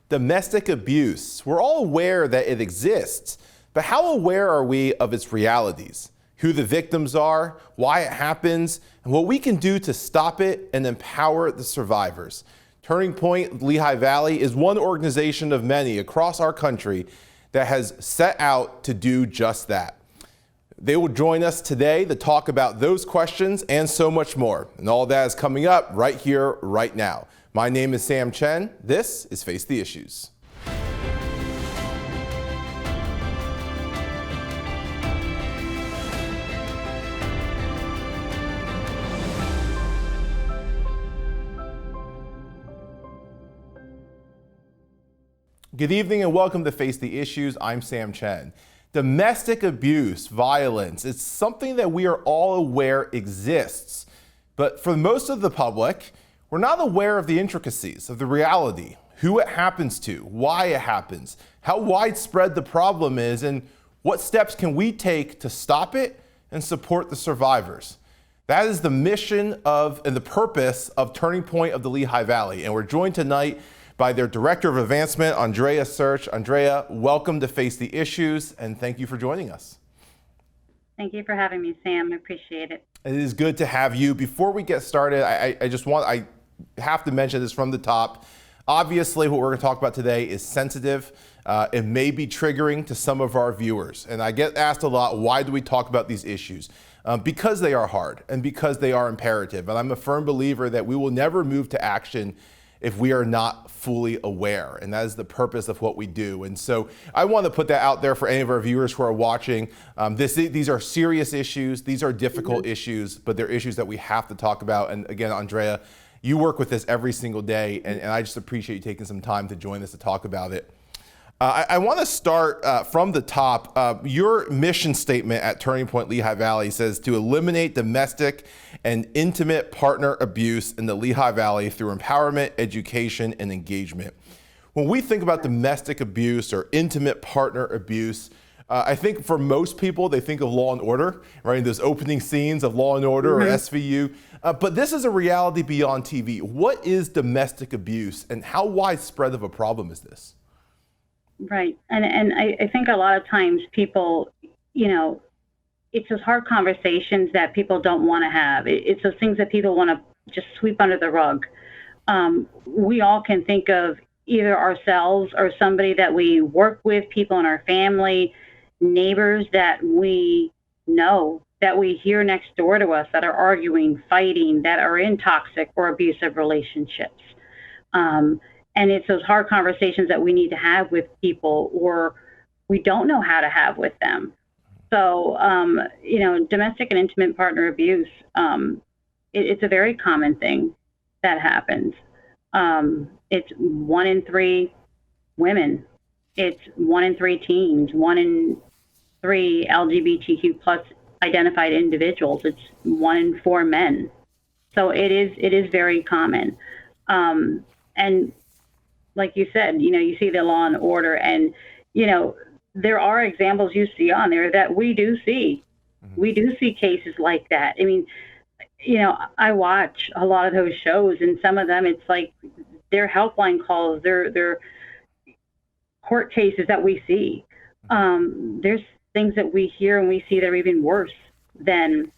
Domestic abuse. We're all aware that it exists, but how aware are we of its realities? Who the victims are, why it happens, and what we can do to stop it and empower the survivors. Turning Point Lehigh Valley is one organization of many across our country that has set out to do just that. They will join us today to talk about those questions and so much more. And all that is coming up right here, right now. My name is Sam Chen. This is Face the Issues. Good evening and welcome to Face the Issues. I'm Sam Chen. Domestic abuse, violence, it's something that we are all aware exists. But for most of the public, we're not aware of the intricacies of the reality, who it happens to, why it happens, how widespread the problem is, and what steps can we take to stop it and support the survivors. That is the mission of and the purpose of Turning Point of the Lehigh Valley. And we're joined tonight by their Director of Advancement, Andrea Search. Andrea, welcome to Face the Issues, and thank you for joining us. Thank you for having me, Sam. I appreciate it. It is good to have you. Before we get started, I have to mention this from the top. Obviously, what we're going to talk about today is sensitive. It may be triggering to some of our viewers. And I get asked a lot, why do we talk about these issues? Because they are hard and because they are imperative. And I'm a firm believer that we will never move to action if we are not fully aware. And that is the purpose of what we do. And so I want to put that out there for any of our viewers who are watching. These are serious issues. These are difficult issues, but they're issues that we have to talk about. And again, Andrea, you work with this every single day, and I just appreciate you taking some time to join us to talk about it. I want to start from the top. Your mission statement at Turning Point Lehigh Valley says to eliminate domestic and intimate partner abuse in the Lehigh Valley through empowerment, education, and engagement. When we think about domestic abuse or intimate partner abuse, I think for most people, they think of Law and Order, right? Those opening scenes of Law and Order or SVU. But this is a reality beyond TV. What is domestic abuse and how widespread of a problem is this? Right. And I think a lot of times people, it's those hard conversations that people don't want to have. It's those things that people want to just sweep under the rug. We all can think of either ourselves or somebody that we work with, people in our family, neighbors that we know, that we hear next door to us that are arguing, fighting, that are in toxic or abusive relationships. And it's those hard conversations that we need to have with people or we don't know how to have with them. So, domestic and intimate partner abuse, it's a very common thing that happens. It's 1 in 3 women. It's 1 in 3 teens, 1 in 3 LGBTQ plus identified individuals. It's 1 in 4 men. So it is very common. And like you said, you see the Law and Order and, there are examples you see on there that we do see. Mm-hmm. We do see cases like that. I mean, I watch a lot of those shows and some of them, it's like their helpline calls, their court cases that we see. There's things that we hear and we see that are even worse than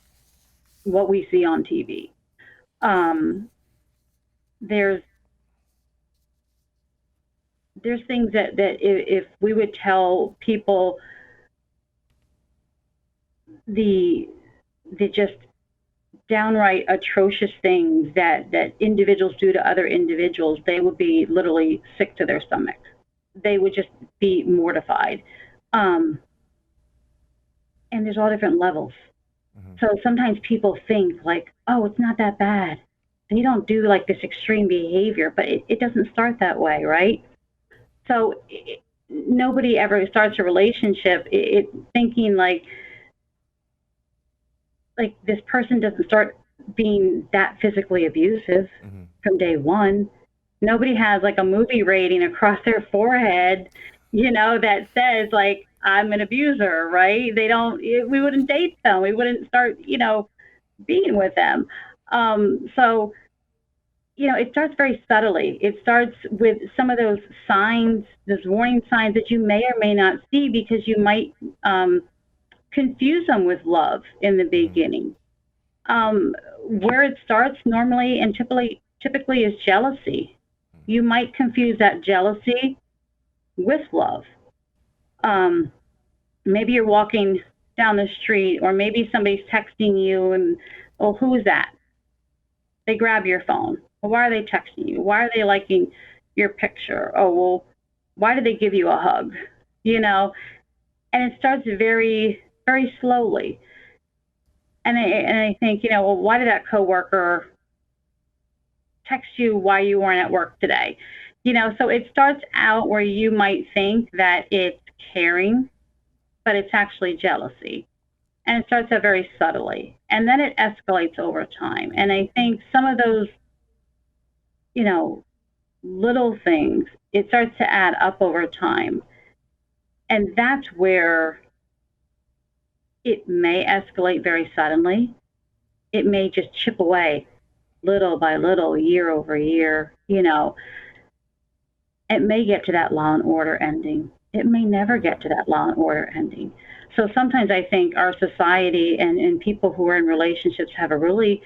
what we see on TV. There's things that if we would tell people the just downright atrocious things that individuals do to other individuals, they would be literally sick to their stomach. They would just be mortified. And there's all different levels. Mm-hmm. So sometimes people think like, oh, it's not that bad. They don't do like this extreme behavior, but it doesn't start that way, right? So nobody ever starts a relationship thinking like this person doesn't start being that physically abusive from day one. Nobody has like a movie rating across their forehead, that says like, I'm an abuser, right? We wouldn't date them. We wouldn't start, being with them. So it starts very subtly. It starts with some of those signs, those warning signs that you may or may not see because you might confuse them with love in the beginning. Where it starts normally and typically is jealousy. You might confuse that jealousy with love. Maybe you're walking down the street, or maybe somebody's texting you, and oh, who is that? They grab your phone. Well, why are they texting you? Why are they liking your picture? Oh, well, why did they give you a hug? And it starts very, very slowly. And I think, well, why did that coworker text you why you weren't at work today? So it starts out where you might think that it's caring, but it's actually jealousy. And it starts out very subtly. And then it escalates over time. And I think some of those, little things, it starts to add up over time. And that's where it may escalate very suddenly. It may just chip away little by little, year over year. It may get to that law and order ending. It may never get to that law and order ending. So sometimes I think our society and people who are in relationships have a really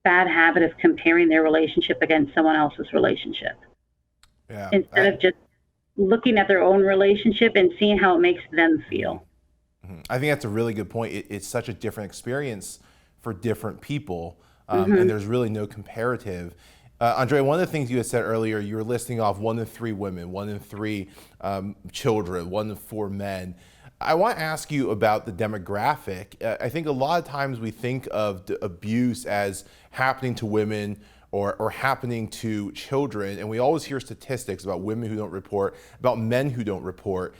bad habit of comparing their relationship against someone else's relationship. Yeah. Instead of just looking at their own relationship and seeing how it makes them feel. I think that's a really good point. It's such a different experience for different people, and there's really no comparative. Andrea, one of the things you had said earlier, you were listing off 1 in 3 women, 1 in 3 children, 1 in 4 men. I want to ask you about the demographic. I think a lot of times we think of abuse as happening to women or happening to children, and we always hear statistics about women who don't report, about men who don't report.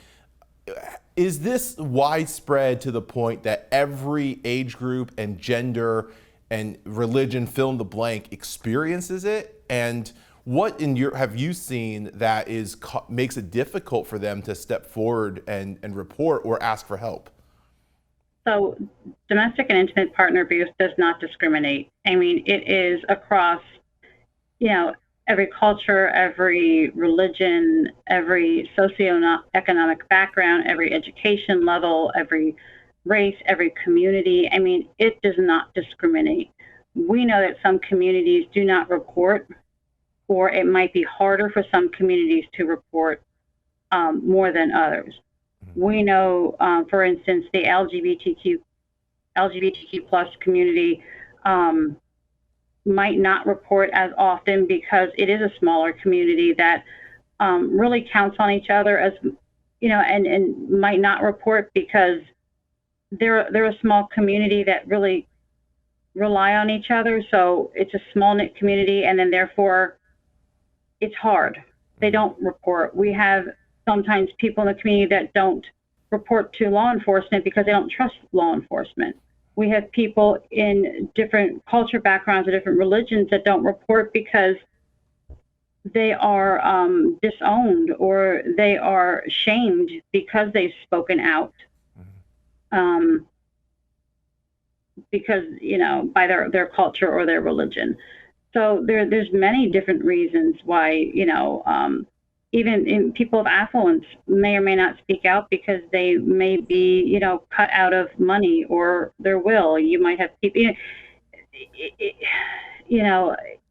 Is this widespread to the point that every age group and gender and religion, fill in the blank, experiences it? And what have you seen that makes it difficult for them to step forward and report or ask for help? So domestic and intimate partner abuse does not discriminate. I mean, it is across, every culture, every religion, every socioeconomic background, every education level, every race, every community. I mean, it does not discriminate. We know that some communities do not report, or it might be harder for some communities to report more than others. We know, for instance, the LGBTQ plus community might not report as often because it is a smaller community that really counts on each other, as and might not report because they're a small community that really rely on each other. So it's a small knit community, and then therefore it's hard. They don't report. We have sometimes people in the community that don't report to law enforcement because they don't trust law enforcement. We have people in different culture backgrounds or different religions that don't report because they are disowned, or they are shamed because they've spoken out. Because, by their culture or their religion. So there's many different reasons why, even in people of affluence may or may not speak out because they may be, cut out of money or their will. You might have people,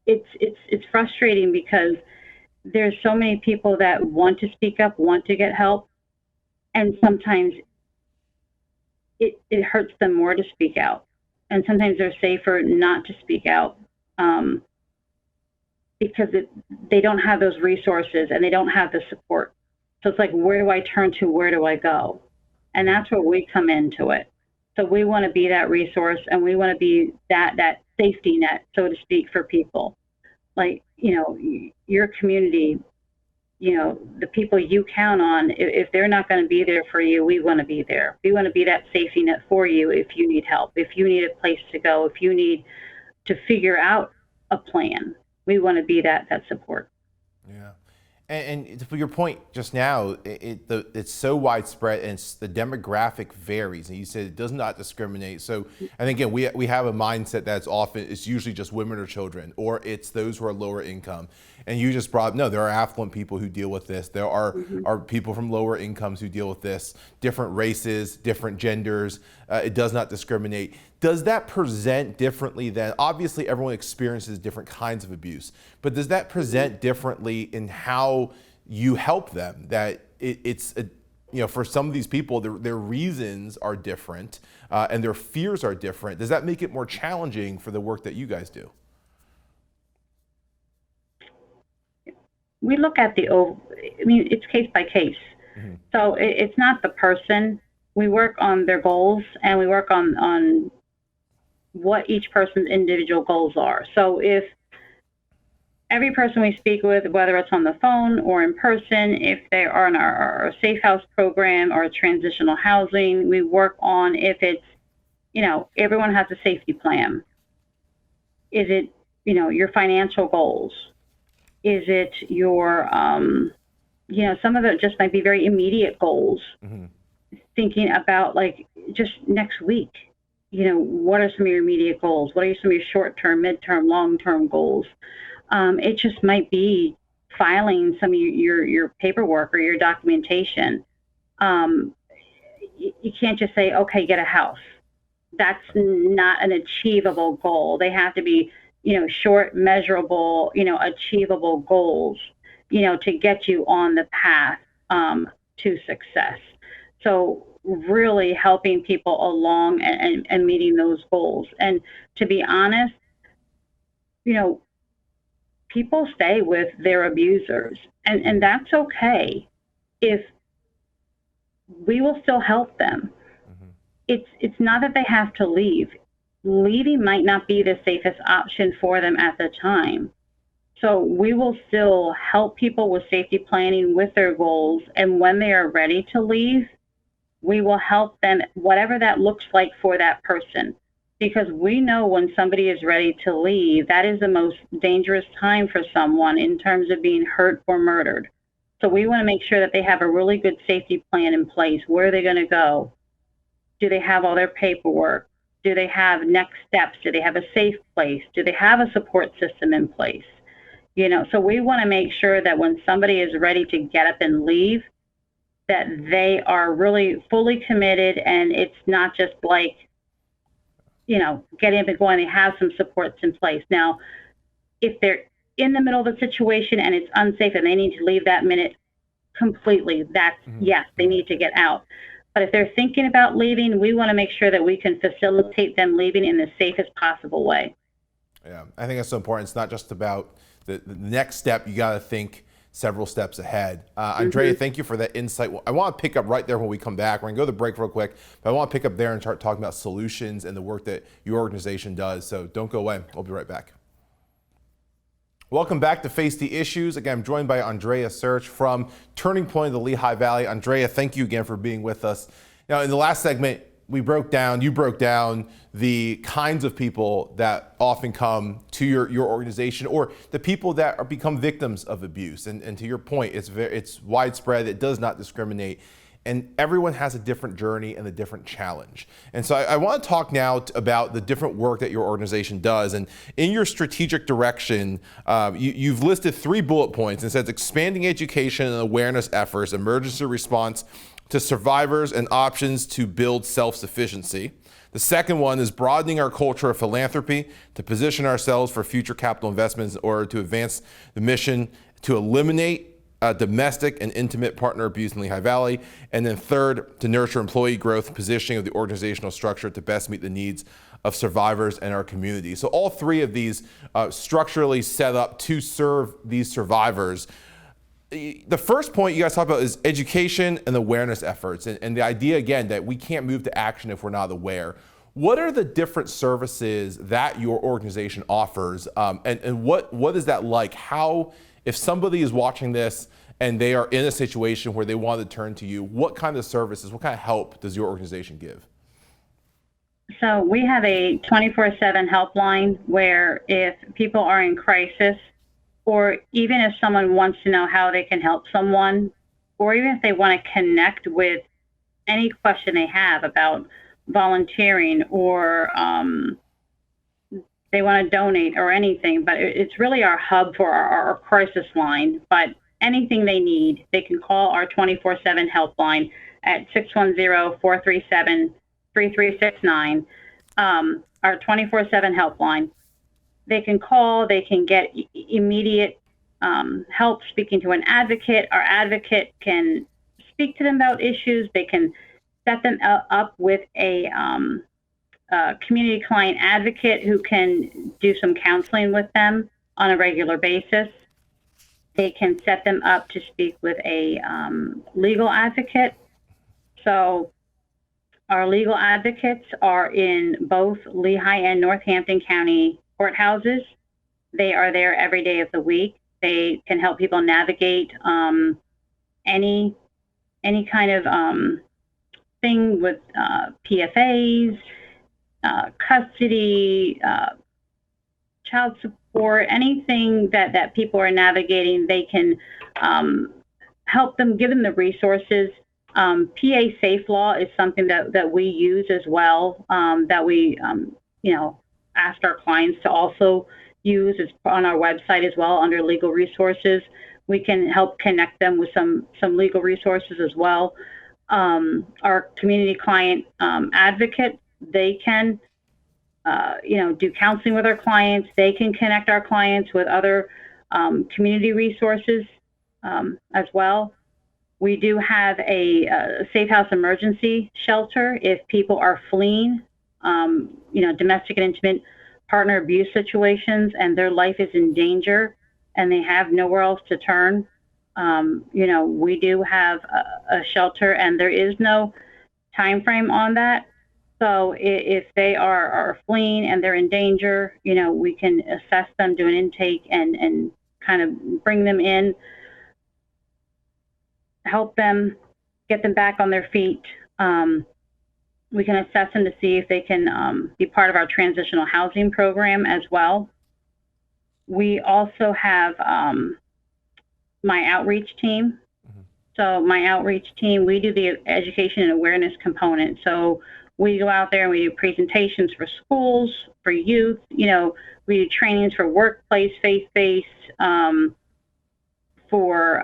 it's frustrating because there's so many people that want to speak up, want to get help, and sometimes it hurts them more to speak out. And sometimes they're safer not to speak out because they don't have those resources and they don't have the support. So it's like, where do I turn to? Where do I go? And that's where we come into it. So we want to be that resource, and we want to be that safety net, so to speak, for people. Like, your community, the people you count on, if they're not going to be there for you, we want to be there. We want to be that safety net for you if you need help, if you need a place to go, if you need to figure out a plan. We want to be that support. Yeah. And to your point just now, it's so widespread and the demographic varies. And you said it does not discriminate. So, and again, we have a mindset that's often, it's usually just women or children, or it's those who are lower income. And you just brought, no, there are affluent people who deal with this. There are people from lower incomes who deal with this, different races, different genders. It does not discriminate. Does that present differently then? Obviously, everyone experiences different kinds of abuse, but does that present differently in how you help them? That for some of these people, their reasons are different and their fears are different. Does that make it more challenging for the work that you guys do? We look at it's case by case. So it's not the person. We work on their goals and we work on what each person's individual goals are. So if every person we speak with, whether it's on the phone or in person, if they are in our Safe House program or transitional housing, we work on if it's, everyone has a safety plan. Is it, your financial goals? Is it your, some of it just might be very immediate goals. Thinking about just next week, what are some of your immediate goals? What are some of your short-term, mid-term, long-term goals? It just might be filing some of your paperwork or your documentation. You can't just say, okay, get a house. That's not an achievable goal. They have to be, short, measurable, achievable goals, to get you on the path to success. So really helping people along and meeting those goals. And to be honest, people stay with their abusers, and that's okay. If we will still help them. It's not that they have to leave. Leaving might not be the safest option for them at the time. So we will still help people with safety planning with their goals, and when they are ready to leave, we will help them, whatever that looks like for that person. Because we know when somebody is ready to leave, that is the most dangerous time for someone in terms of being hurt or murdered. So we want to make sure that they have a really good safety plan in place. Where are they going to go? Do they have all their paperwork? Do they have next steps? Do they have a safe place? Do they have a support system in place? So we want to make sure that when somebody is ready to get up and leave, that they are really fully committed, and it's not just getting up and going. They have some supports in place. Now, if they're in the middle of the situation and it's unsafe and they need to leave that minute completely, that's yes, they need to get out. But if they're thinking about leaving, we want to make sure that we can facilitate them leaving in the safest possible way. Yeah, I think that's so important. It's not just about the next step. You got to think several steps ahead. Andrea, thank you for that insight. I want to pick up right there when we come back. We're going to go to the break real quick, but I want to pick up there and start talking about solutions and the work that your organization does. So don't go away. We'll be right back. Welcome back to Face the Issues. Again, I'm joined by Andrea Search from Turning Point Lehigh Valley. Andrea, thank you again for being with us. Now, in the last segment, you broke down the kinds of people that often come to your organization, or the people that become victims of abuse. And to your point, it's widespread. It does not discriminate. And everyone has a different journey and a different challenge. And so I want to talk now about the different work that your organization does. And in your strategic direction, you've listed 3 bullet points. It says expanding education and awareness efforts, emergency response to survivors, and options to build self-sufficiency. The second one is broadening our culture of philanthropy to position ourselves for future capital investments in order to advance the mission to eliminate domestic and intimate partner abuse in Lehigh Valley. And then third, to nurture employee growth, positioning of the organizational structure to best meet the needs of survivors and our community. So all 3 of these structurally set up to serve these survivors. The first point you guys talk about is education and awareness efforts, and the idea, again, that we can't move to action if we're not aware. What are the different services that your organization offers, and what is that like? How, if somebody is watching this and they are in a situation where they want to turn to you, what kind of services, what kind of help does your organization give? So we have a 24/7 helpline where if people are in crisis, or even if someone wants to know how they can help someone, or even if they want to connect with any question they have about volunteering, or they want to donate or anything. But it's really our hub for our crisis line. But anything they need, they can call our 24/7 helpline at 610-437-3369, our 24/7 helpline. They can call, they can get immediate help speaking to an advocate. Our advocate can speak to them about issues. They can set them up with a community client advocate who can do some counseling with them on a regular basis. They can set them up to speak with a legal advocate. So our legal advocates are in both Lehigh and Northampton County courthouses. They are there every day of the week. They can help people navigate any kind of thing with PFAs, custody, child support, anything that people are navigating. They can help them, give them the resources. PA Safe Law is something that we use as well, that we asked our clients to also use. It's on our website as well under legal resources. We can help connect them with some legal resources as well. Our community client advocate, they can do counseling with our clients. They can connect our clients with other community resources as well. We do have a safe house emergency shelter if people are fleeing, domestic and intimate partner abuse situations, and their life is in danger and they have nowhere else to turn. We do have a shelter, and there is no time frame on that. So if they are fleeing and they're in danger, we can assess them, do an intake, and kind of bring them in, help them, get them back on their feet. We can assess them to see if they can be part of our transitional housing program as well. We also have my outreach team. So my outreach team, we do the education and awareness component. So we go out there and we do presentations for schools, for youth. We do trainings for workplace, faith-based, for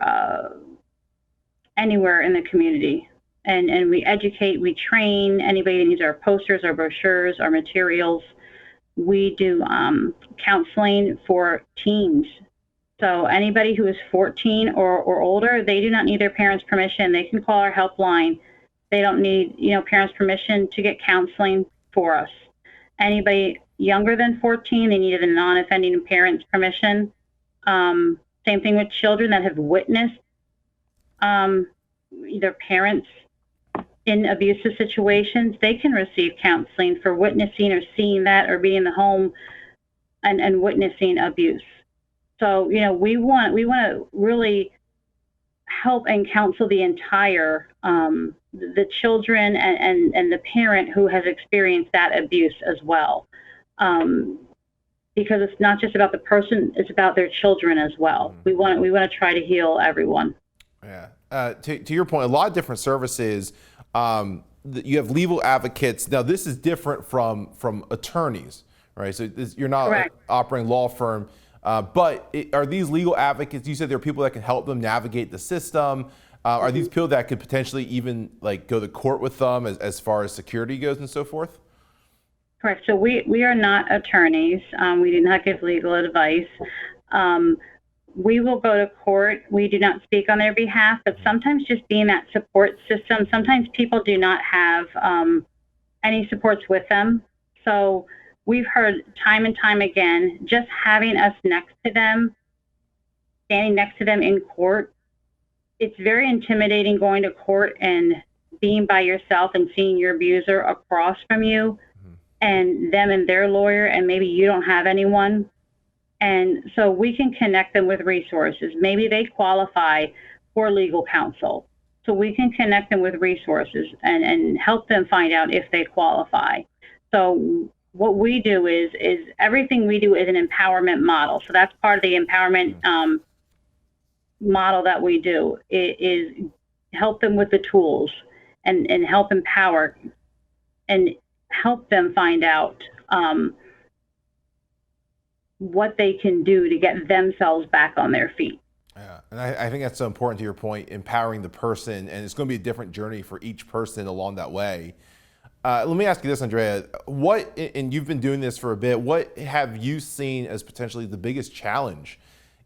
anywhere in the community. And we educate, we train anybody that needs our posters, our brochures, our materials. We do counseling for teens. So anybody who is 14 or older, they do not need their parents' permission. They can call our helpline. They don't need, parents' permission to get counseling for us. Anybody younger than 14, they needed a non-offending parent's permission. Same thing with children that have witnessed either parents in abusive situations. They can receive counseling for witnessing or seeing that, or being in the home and witnessing abuse. So, we want to really help and counsel the entire, the children and the parent who has experienced that abuse as well. Because it's not just about the person, it's about their children as well. We want to try to heal everyone. Yeah. To your point, a lot of different services. You have legal advocates. Now, this is different from attorneys, right? So you're not an operating law firm. But are these legal advocates, you said there are people that can help them navigate the system. Are these people that could potentially even go to court with them as far as security goes and so forth? Correct. So we are not attorneys. We do not give legal advice. We will go to court. We do not speak on their behalf, but sometimes just being that support system, sometimes people do not have any supports with them. So we've heard time and time again, just having us next to them, standing next to them in court, it's very intimidating going to court and being by yourself and seeing your abuser across from you and them and their lawyer, and maybe you don't have anyone. And so we can connect them with resources. Maybe they qualify for legal counsel. So we can connect them with resources and help them find out if they qualify. So what we do is everything we do is an empowerment model. So that's part of the empowerment model that we do is help them with the tools and help empower and help them find out what they can do to get themselves back on their feet. Yeah, and I think that's so important to your point, empowering the person, and it's going to be a different journey for each person along that way. Let me ask you this, Andrea, and you've been doing this for a bit, what have you seen as potentially the biggest challenge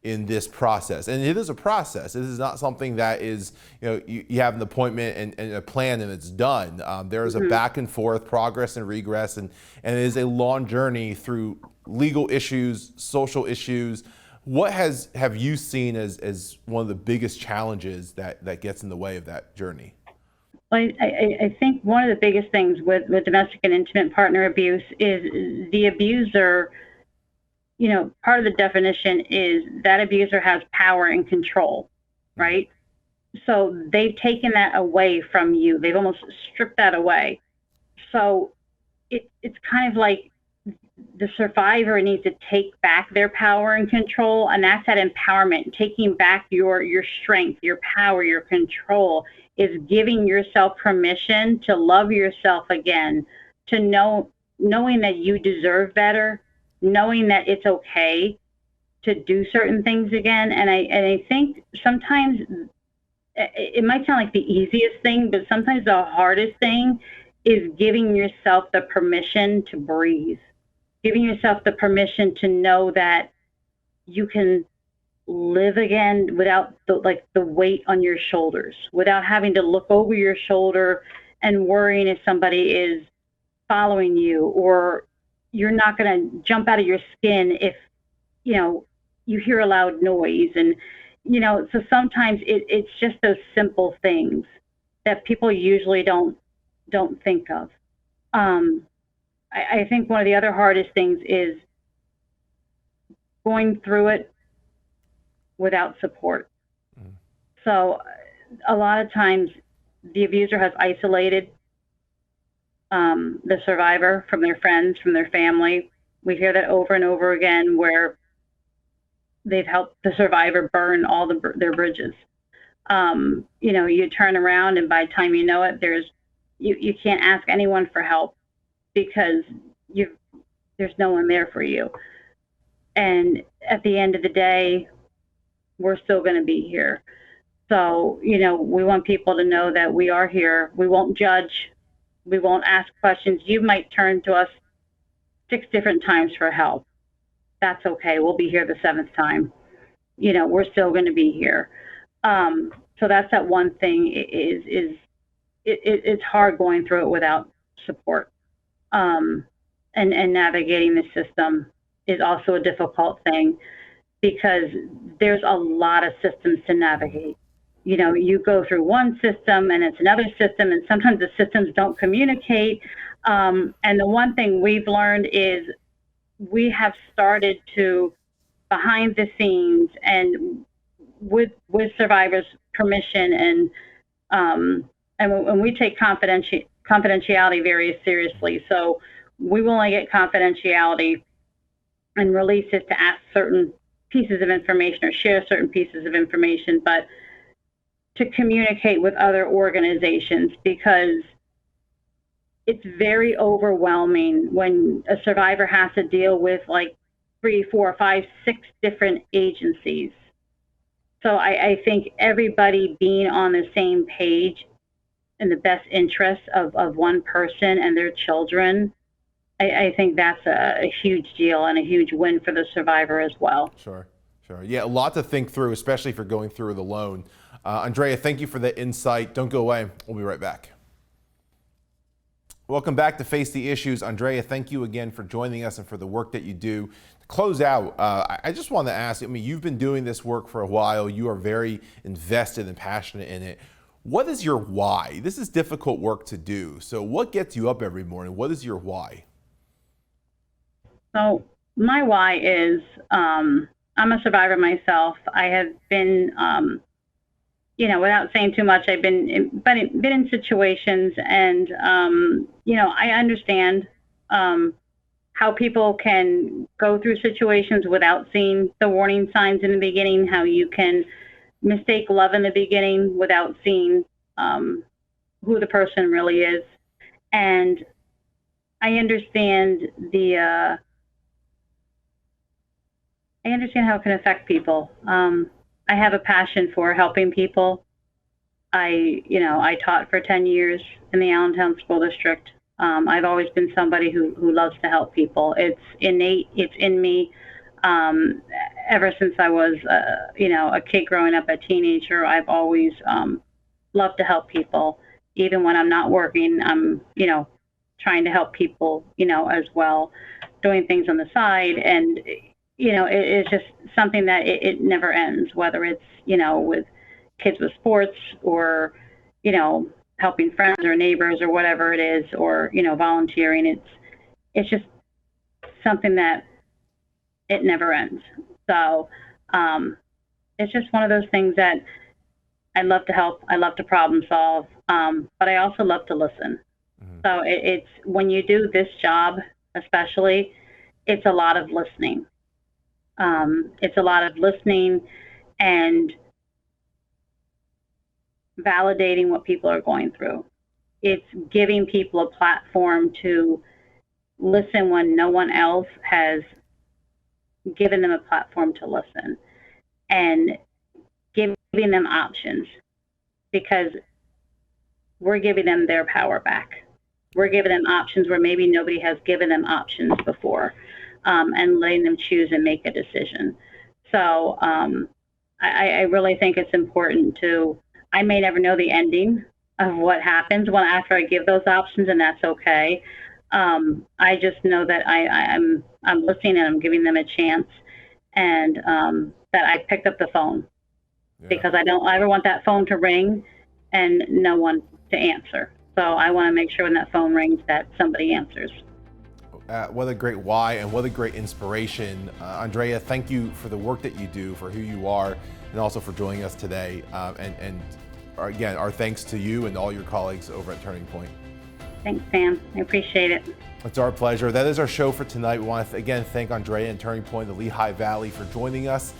in this process? And it is a process. It is not something that is, you have an appointment and a plan and it's done. There is a back and forth, progress and regress, and it is a long journey through legal issues, social issues. What have you seen as one of the biggest challenges that gets in the way of that journey? Well, I think one of the biggest things with domestic and intimate partner abuse is the abuser, part of the definition is that abuser has power and control, right? So they've taken that away from you. They've almost stripped that away. So it's kind of like the survivor needs to take back their power and control, and that's that empowerment, taking back your strength, your power, your control, is giving yourself permission to love yourself again, to knowing that you deserve better, knowing that it's okay to do certain things again. And I think sometimes it might sound like the easiest thing, but sometimes the hardest thing is giving yourself the permission to breathe, giving yourself the permission to know that you can live again without the weight on your shoulders, without having to look over your shoulder and worrying if somebody is following you, or you're not going to jump out of your skin if you hear a loud noise. And so sometimes it's just those simple things that people usually don't think of. I think one of the other hardest things is going through it without support. So a lot of times the abuser has isolated the survivor from their friends, from their family. We hear that over and over again, where they've helped the survivor burn all their bridges. You turn around and by the time you know it, you can't ask anyone for help because there's no one there for you. And at the end of the day, we're still going to be here. So, we want people to know that we are here. We won't judge. We won't ask questions. You might turn to us 6 different times for help. That's okay. We'll be here the 7th time. We're still going to be here. So that's that one thing it's hard going through it without support. And navigating the system is also a difficult thing because there's a lot of systems to navigate. You go through one system and it's another system, and sometimes the systems don't communicate. And the one thing we've learned is we have started to, behind the scenes and with survivors' permission, and we take confidentiality very seriously. So we will only get confidentiality and release it to ask certain pieces of information or share certain pieces of information, but to communicate with other organizations, because it's very overwhelming when a survivor has to deal with 3, 4, 5, 6 different agencies. So I think everybody being on the same page in the best interest of one person and their children, I think that's a huge deal and a huge win for the survivor as well. Sure. Yeah, a lot to think through, especially if you're going through it alone. Andrea, thank you for the insight. Don't go away. We'll be right back. Welcome back to Face the Issues. Andrea, thank you again for joining us and for the work that you do. To close out, I just want to ask, you've been doing this work for a while. You are very invested and passionate in it. What is your why? This is difficult work to do. So what gets you up every morning? What is your why? So my why is I'm a survivor myself. I have been, without saying too much, I've been in situations, and I understand how people can go through situations without seeing the warning signs in the beginning, how you can mistake love in the beginning without seeing who the person really is. And I understand I understand how it can affect people. I have a passion for helping people. I taught for 10 years in the Allentown School District. I've always been somebody who loves to help people. It's innate. It's in me. Ever since I was, a kid growing up, a teenager, I've always loved to help people. Even when I'm not working, I'm, trying to help people, as well, doing things on the side. And, it's just something that it never ends, whether it's, with kids with sports or, helping friends or neighbors or whatever it is, or, volunteering. It's just something that it never ends. So it's just one of those things that I love to help. I love to problem solve, but I also love to listen. Mm-hmm. So it's when you do this job, especially, it's a lot of listening. It's a lot of listening and validating what people are going through. It's giving people a platform to listen when no one else has given them a platform to listen, and giving them options, because we're giving them their power back. We're giving them options where maybe nobody has given them options before, and letting them choose and make a decision. So I really think it's important I may never know the ending of what happens after I give those options, and that's okay. I just know that I'm listening and I'm giving them a chance, and that I picked up the phone. Yeah. Because I don't ever want that phone to ring and no one to answer. So I want to make sure when that phone rings that somebody answers. What a great why and what a great inspiration. Andrea, thank you for the work that you do, for who you are, and also for joining us today. And again, our thanks to you and all your colleagues over at Turning Point. Thanks, Sam. I appreciate it. It's our pleasure. That is our show for tonight. We want to again thank Andrea and Turning Point, the Lehigh Valley, for joining us.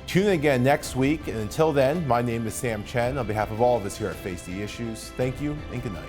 Tune in again next week. And until then, my name is Sam Chen. On behalf of all of us here at Face the Issues, thank you and good night.